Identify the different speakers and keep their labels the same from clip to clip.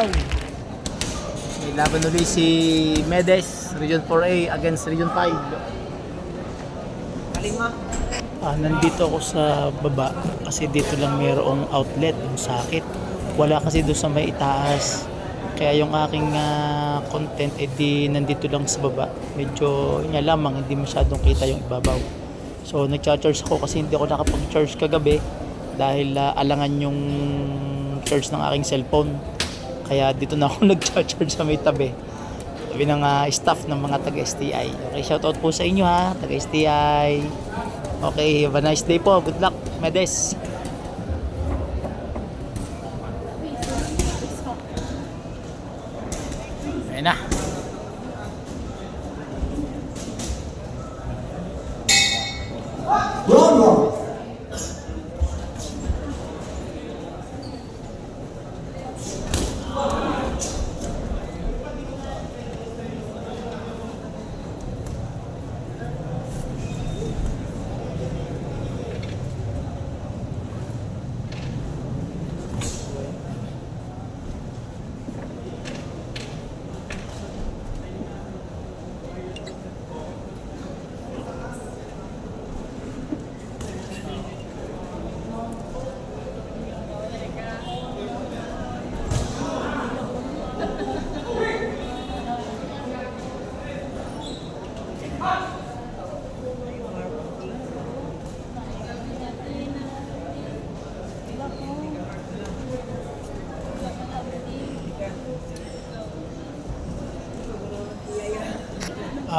Speaker 1: now. May laban ulit si Medes, Region 4A against Region 5. Nandito ako sa baba kasi dito lang mayroong outlet yung sakit. Wala kasi doon sa may itaas. Kaya yung aking content edi nandito lang sa baba. Medyo nga lamang hindi masyadong kita yung ibabaw. So nagcha-charge ako kasi hindi ako nakapag-charge kagabi dahil alangan yung charge ng aking cellphone. Kaya dito na ako nagcha-charge sa may tabi. Tabi ng staff ng mga taga-STI. Okay, shoutout po sa inyo ha, taga-STI. Okay, have a nice day po. Good luck, Medes. Ayan na.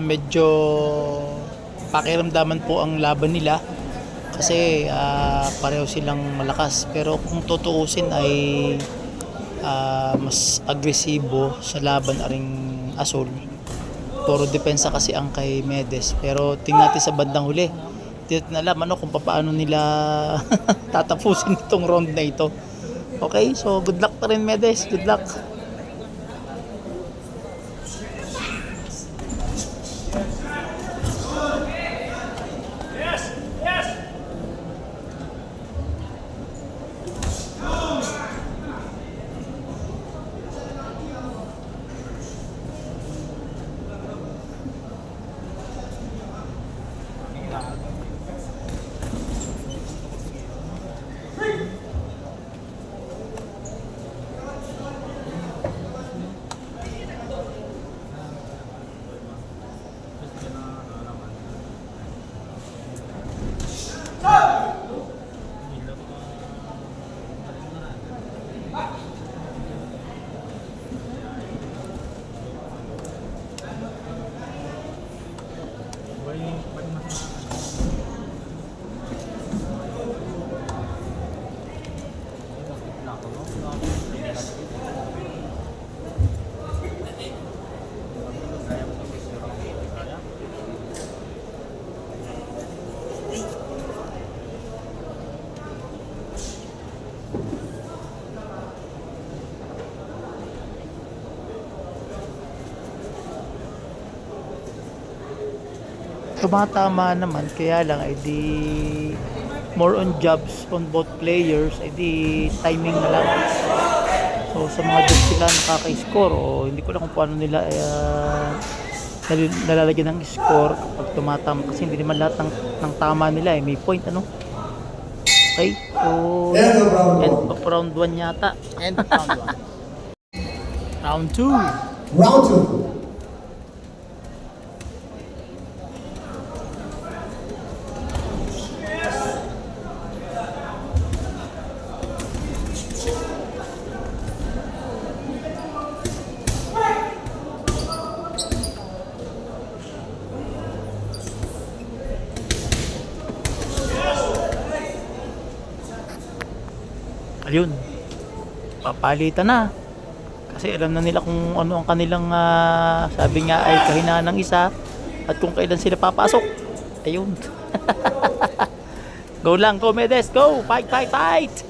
Speaker 1: Medyo pakiramdaman po ang laban nila kasi pareho silang malakas, pero kung tutuusin ay mas agresibo sa laban aring Asol. Puro depensa kasi ang kay Medes, pero tingnan natin sa bandang huli. Hindi natin alam kung paano nila tatapusin itong round na ito. Okay, so good luck pa rin Medes, good luck. Tumatama naman, kaya lang ay di more on jobs on both players, ay di timing na lang. So sa mga jobs sila nakaka-score, o hindi ko lang kung paano nila nalalagyan ng score kapag tumatama, kasi hindi naman lahat ng tama nila may point Okay, so end of round 1 yata. End of round 1. Round 2.
Speaker 2: Round 2.
Speaker 1: Ayun, papalitan na kasi alam na nila kung ano ang kanilang sabi nga ay kahinaan ng isa at kung kailan sila papasok. Ayun. Go lang, go Medes, go, fight, fight, fight.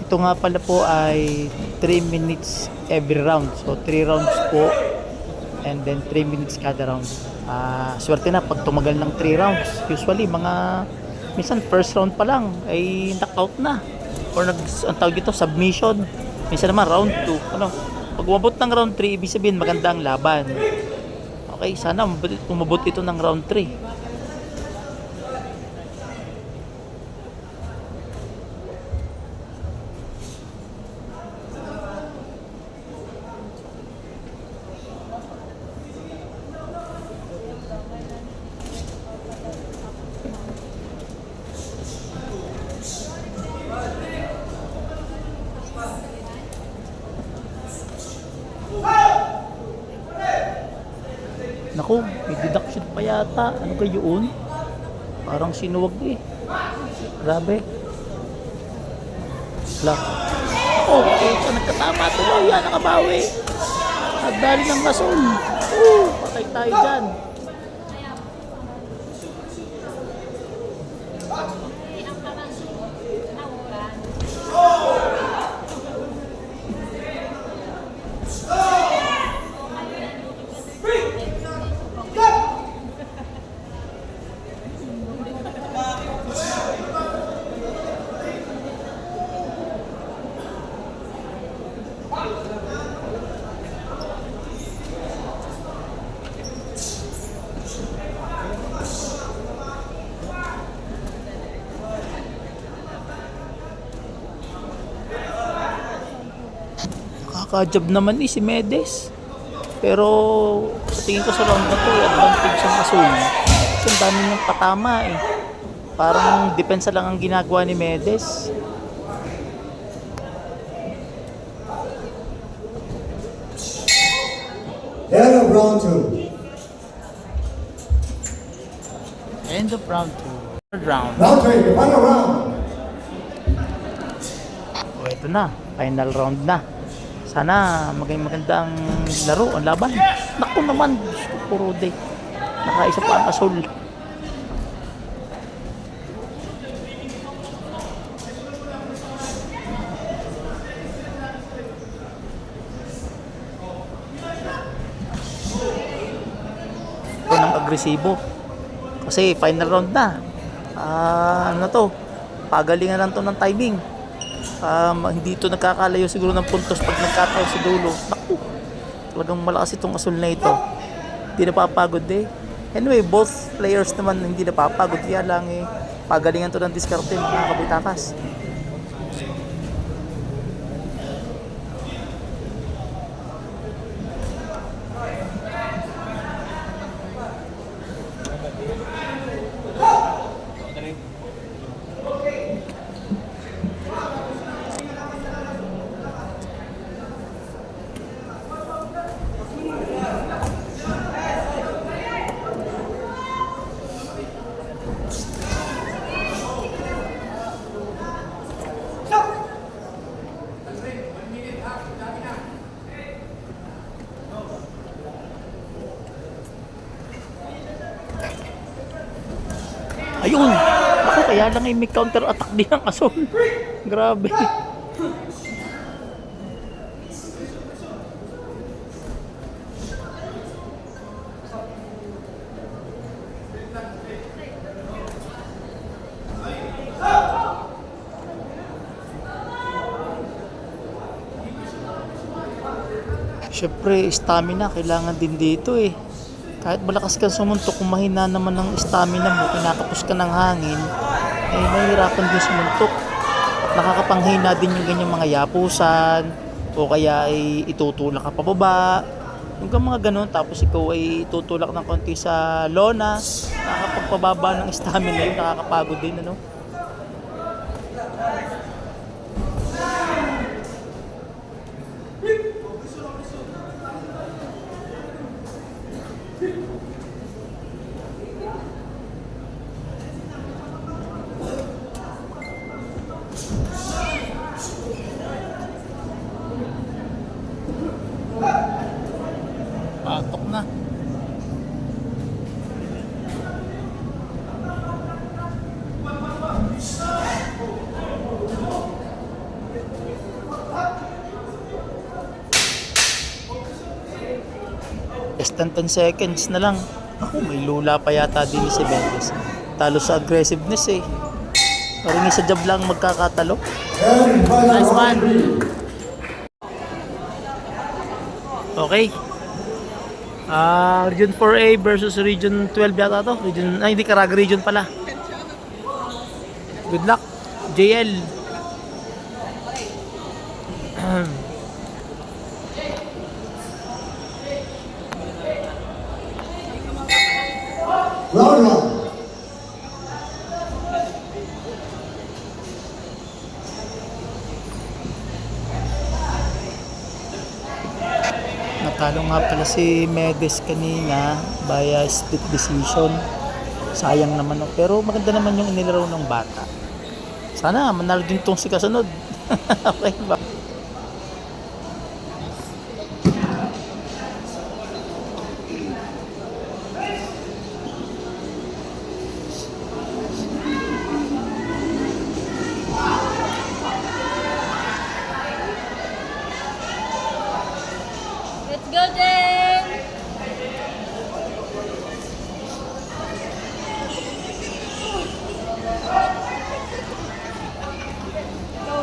Speaker 1: Ito nga pala po ay 3 minutes every round. So 3 rounds po and then 3 minutes kada round. Swerte na pag tumagal ng 3 rounds. Usually mga minsan first round pa lang ay knockout na or ang tawag dito submission. Minsan naman round 2. Ano? Pag umabot ng round 3, ibig sabihin maganda ang laban. Okay, sana umabot ito ng round 3. Naku, may deduction pa yata. Ano kayo yun? Parang sinuwag eh. Grabe. Lock. Okay, so nagkatama tuloy. Yan, nakabawi. Nagdali ng gasol. Patay tayo dyan. Nakaka-job naman si Medes. Pero sa tingin ko sa round na to, advantage ang Azul. Kasi ang dami niyang patama eh. Parang depensa lang ang ginagawa ni Medes.
Speaker 2: End of round 2.
Speaker 1: End of round 2. Third round.
Speaker 2: Round 3, the final round.
Speaker 1: O ito na, final round na. Sana maganda ang laro, ang laban. Naku naman, puro day. Nakaisa pa ang Azul. Ito ng agresibo. Kasi final round na. Ano to? Pagalingan lang to ng timing. Hindi ito nagkakalayo siguro ng puntos pag nagkatayo sa dulo. Naku, talagang malakas itong Azul na ito. Hindi napapagod eh. Anyway, both players naman hindi napapagod. Kaya lang eh, pagalingan to ng diskarte mga kabitakas. Ayun! Ako, kaya lang ay may counter attack din ang Azul. Grabe. Siyempre, stamina kailangan din dito eh. Kahit malakas kang sumuntok, kung mahina naman ang stamina mo, kinakapos ka ng hangin, eh mahirapan din sumuntok. At nakakapanghina din yung ganyang mga yapusan, o kaya ay itutulak ka pababa. Yung mga ganun, tapos ikaw ay itutulak ng konti sa lona, nakakapagpababa ng stamina yun, nakakapagod din, ano? Patok na. than 10 seconds na lang. Ako, may lula pa yata din si Mendes. Talo sa aggressiveness eh. Parang isa jab lang magkakatalo.
Speaker 2: And final
Speaker 1: Nice
Speaker 2: round
Speaker 1: one.
Speaker 2: 3.
Speaker 1: Okay. Region 4A versus Region 12 yata to. Hindi, Caraga Region pala. Good luck, JL.
Speaker 2: Round 1.
Speaker 1: Natalo nga pala si Medes kanina via split decision. Sayang naman. Pero maganda naman yung inilaro ng bata. Sana manalo din tong si kasunod. Okay ba?
Speaker 3: Let's go, Jen!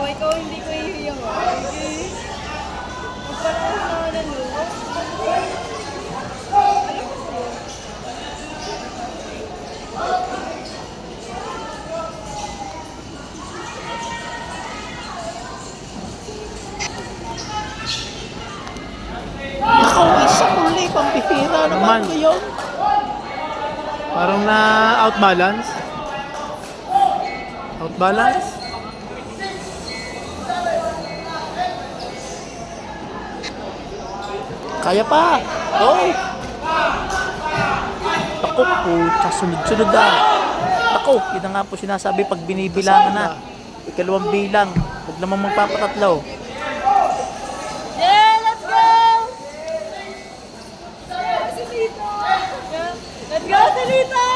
Speaker 3: Ikaw hindi ko iiyak. Okay? Magparaos naman ang loob.
Speaker 1: Ako, isa uli. Pampipira naman ngayon.
Speaker 4: Parang na outbalance. Outbalance?
Speaker 1: Kaya pa. Go. Ako po. Sunod-sunod na. Ako, yun na nga po sinasabi pag binibilangan na. Ikalawang bilang. Huwag namang magpapatatlaw.
Speaker 3: Yeah, let's go! Si Tito! Let's go, si Tito!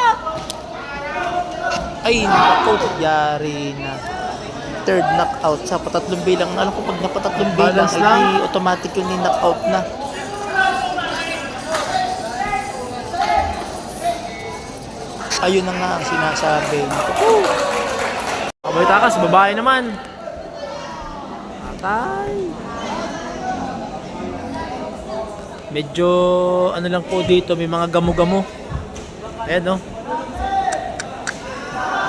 Speaker 1: Ay, naku, yari na. Third knockout sa patatlong bilang. Alam ko pag napatatlong bilang,
Speaker 4: Balance lang.
Speaker 1: ay di automatic yun yung knockout na. Ayun na nga ang sinasabi. Naku,
Speaker 4: Abay takas, babae naman. Atay.
Speaker 1: medyo ano lang po dito, may mga gamo-gamo. Ayan no.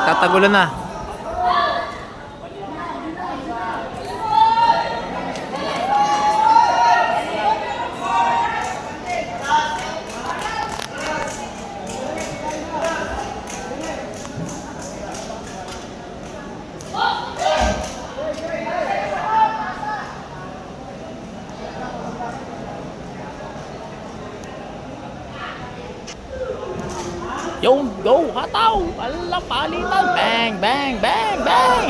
Speaker 1: Tatagulan na. Yo, go, hataw! Ala, palitan! Bang, bang, bang, bang!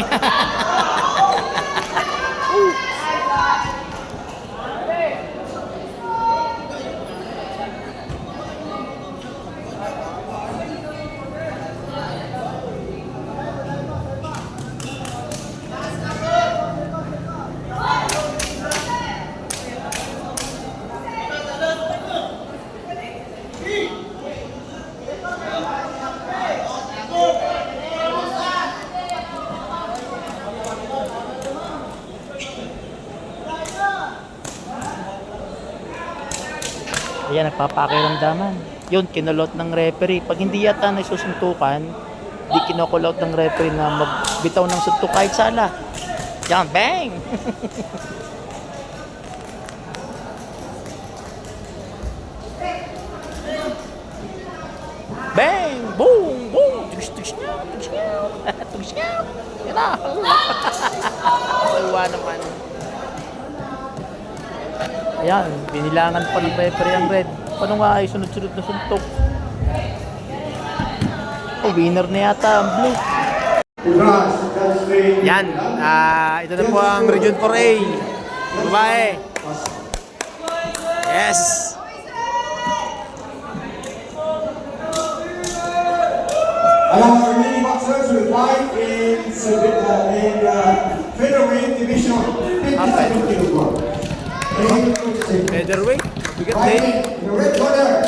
Speaker 1: Ayan, nagpapakiramdaman. Yun, kinulot ng referee. Pag hindi yata nasusuntukan, di kinokulot ng referee na magbitaw ng suntok kahit sala. Yan, bang! Bang! Boom! Boom! Tugs-tugs niya! Tugs niya! Tugs niya! Yan na! Sawa naman. Ayan, binilangan pa ng referee ang red. Paano nga ay sunod-sunod na suntok? Oh, winner na yata ang blue.
Speaker 2: Congrats, that's the-
Speaker 4: Yan. Ito na po ang Region 4A. Babae. Yes.
Speaker 2: Allow our remaining boxers to fight in featherweight division of 57 kilograms.
Speaker 4: Featherweight. Bigat din.
Speaker 2: Fighting in the red corner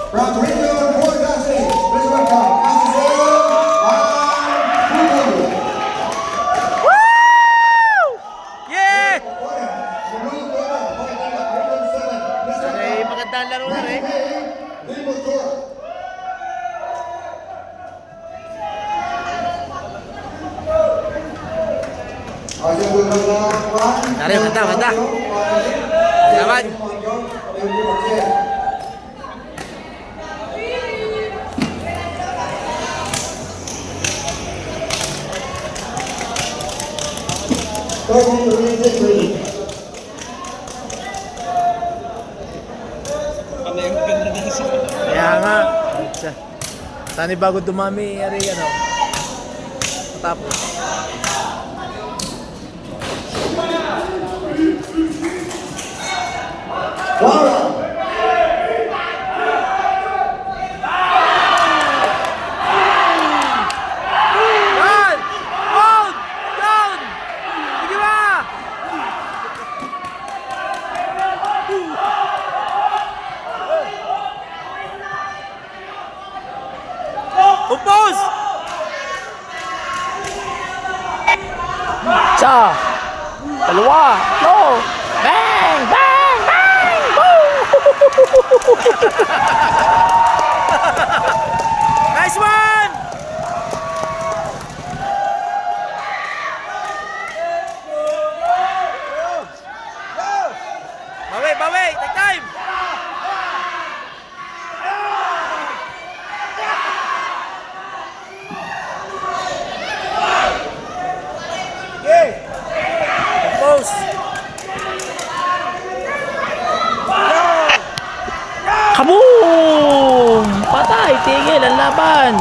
Speaker 2: from Region 4 Classic. Please welcome Asiseo and Fugo.
Speaker 4: Yeah!
Speaker 2: The blue corner fighting at Region 7. Mr.
Speaker 4: Ay, magandang laro na rin.
Speaker 2: Limutor.
Speaker 4: Dari, mantap. Selamat. Kaya nga. Tani bago dumami, ari ano. Tapos. Down! Down! Sige ba? Upos!
Speaker 1: Isa, dalawa, no, bang, bang, bang, boom!
Speaker 4: Nice one! Bawi! Take time! Compose!
Speaker 1: Kaboom! Patay, tigil ang laban.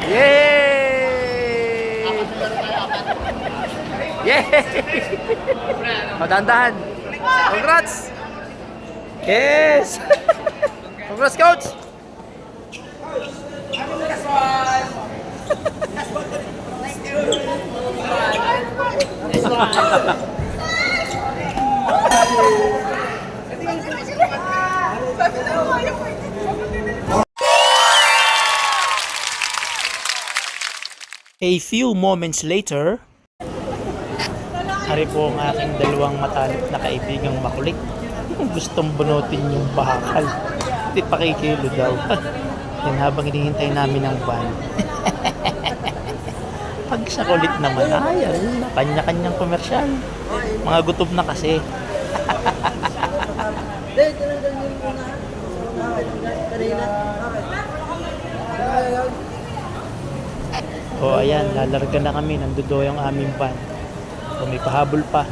Speaker 4: Yay! Yay! Madandahan. Congrats!
Speaker 1: Yes!
Speaker 4: Congrats, coach!
Speaker 1: A few moments later, ari po ang aking dalawang matalip na kaibigang makulit. Gustong bunutin yung bakal. Di pakikilo daw. Yan habang hinihintay namin ang van. Pag sa kulit naman, ayun na, kanya-kanyang komersyal. Mga gutom na kasi. O ayan, lalarga na kami. Nandoon yung aming van. O may pahabol pa.